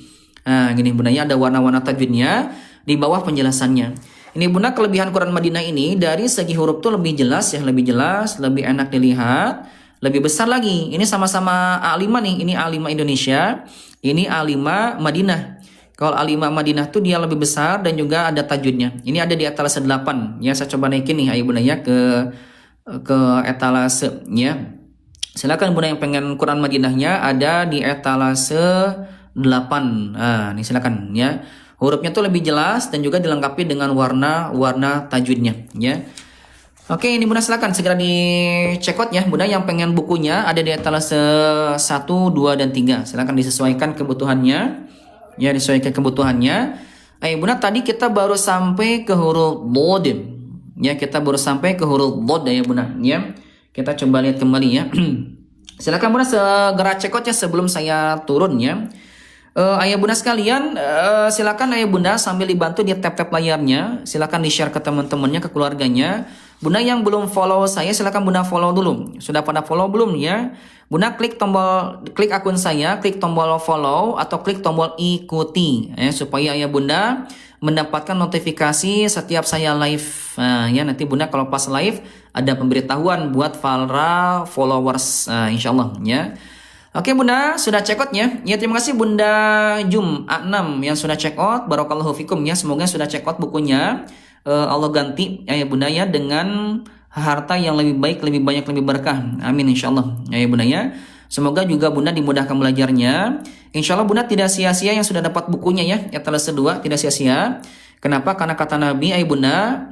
Nah, gini Bunda ya, ada warna-warna tajwidnya di bawah penjelasannya. Ini Bunda kelebihan Quran Madinah ini dari segi huruf tuh lebih jelas ya, lebih jelas, lebih enak dilihat, lebih besar lagi. Ini sama-sama A5 nih, ini A5 Indonesia, ini A5 Madinah. Kalau A5 Madinah tuh dia lebih besar dan juga ada tajwidnya. Ini ada di etalase 8. Ya, saya coba naikin nih ayo Bunda ya ke etalase ya. Silakan Bunda yang pengen Quran Madinahnya ada di etalase 8. Nah, ini silakan ya. Hurufnya tuh lebih jelas dan juga dilengkapi dengan warna-warna tajwidnya ya. Oke, ini Bunda silakan segera dicek out ya. Bunda yang pengen bukunya ada di etalase 1, 2 dan 3. Silakan disesuaikan kebutuhannya. Ya, disesuaikan kebutuhannya. Ayo Bunda, tadi kita baru sampai ke huruf Dhod. Ya, kita baru sampai ke huruf Dhod ya Bunda ya. Kita coba lihat kembali ya. Silakan Bunda segera cek out ya sebelum saya turun ya. Ayah Bunda sekalian, silakan Ayah Bunda sambil dibantu di tap-tap layarnya, silakan di-share ke teman-temannya, ke keluarganya. Bunda yang belum follow saya, silakan Bunda follow dulu. Sudah pada follow belum ya? Bunda klik akun saya, klik tombol follow atau klik tombol ikuti ya, supaya Ayah Bunda mendapatkan notifikasi setiap saya live. Nah, ya nanti Bunda kalau pas live ada pemberitahuan buat para followers, insyaallah ya. Oke Bunda, sudah check out ya. Ya terima kasih Bunda Jum A6 yang sudah check out. Barakallahu fikum ya. Semoga sudah check out bukunya. Allah ganti ya Bunda ya dengan harta yang lebih baik, lebih banyak, lebih berkah. Amin insyaallah. Ya Bunda ya. Semoga juga Bunda dimudahkan belajarnya. Insyaallah Bunda tidak sia-sia yang sudah dapat bukunya ya. Etalase 2 tidak sia-sia. Kenapa? Karena kata Nabi ay Bunda,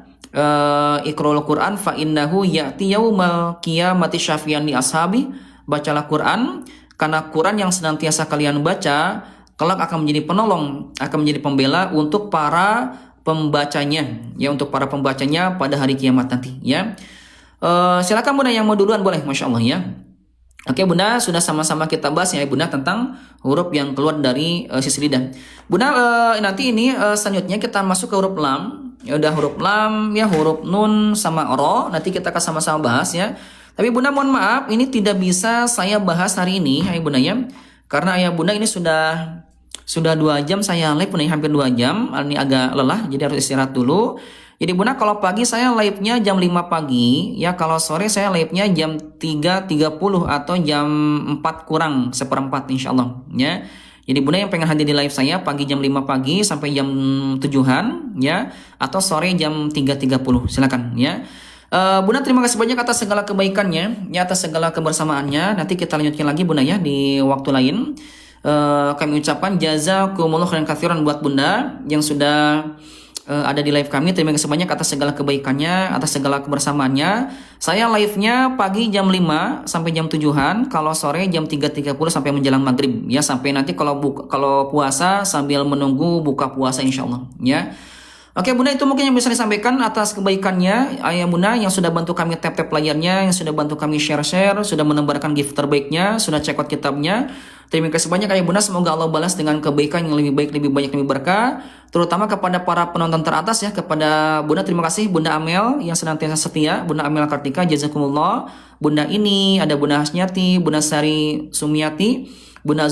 Iqra'ul Quran fa innahu ya'ti yaumal qiyamati syafi'an li ashabi. Bacalah Quran karena Quran yang senantiasa kalian baca kelak akan menjadi penolong, akan menjadi pembela untuk para pembacanya ya, untuk para pembacanya pada hari kiamat nanti ya. Silakan Bunda yang mau duluan boleh, Masya Allah ya. Oke Bunda, sudah sama-sama kita bahas ya Bunda tentang huruf yang keluar dari sisi lidah. Bunda nanti ini selanjutnya kita masuk ke huruf lam. Ya udah huruf lam ya, huruf nun sama ro nanti kita akan sama-sama bahas ya. Tapi Bunda mohon maaf, ini tidak bisa saya bahas hari ini, Ayah Bunda ya. Karena Ayah Bunda ini sudah 2 jam saya live, Bunda, hampir 2 jam. Ini agak lelah, jadi harus istirahat dulu. Jadi Bunda kalau pagi saya live-nya jam 5 pagi, ya kalau sore saya live-nya jam 3.30 atau jam 4 kurang seperempat insyaallah ya. Jadi Bunda yang pengen hadir di live saya pagi jam 5 pagi sampai jam 7-an ya, atau sore jam 3.30 silakan ya. Bunda terima kasih banyak atas segala kebaikannya, ya atas segala kebersamaannya. Nanti kita lanjutkan lagi Bunda ya di waktu lain. Kami ucapkan jazakumullah khairan katsiran buat Bunda yang sudah ada di live kami. Terima kasih banyak atas segala kebaikannya, atas segala kebersamaannya. Saya live-nya pagi jam 5 sampai jam 7-an, kalau sore jam 3.30 sampai menjelang maghrib ya, sampai nanti kalau puasa sambil menunggu buka puasa insyaallah ya. Oke Bunda, itu mungkin yang bisa disampaikan atas kebaikannya Ayah Bunda yang sudah bantu kami tap-tap layarnya, yang sudah bantu kami share-share, sudah menebarkan gift terbaiknya, sudah check out kitabnya. Terima kasih banyak Ayah Bunda, semoga Allah balas dengan kebaikan yang lebih baik, lebih banyak, lebih berkah. Terutama kepada para penonton teratas ya, kepada Bunda terima kasih Bunda Amel yang senantiasa setia, Bunda Amel Kartika, jazakumullah. Bunda ini ada Bunda Hasnyati, Bunda Sari Sumiati, Bunda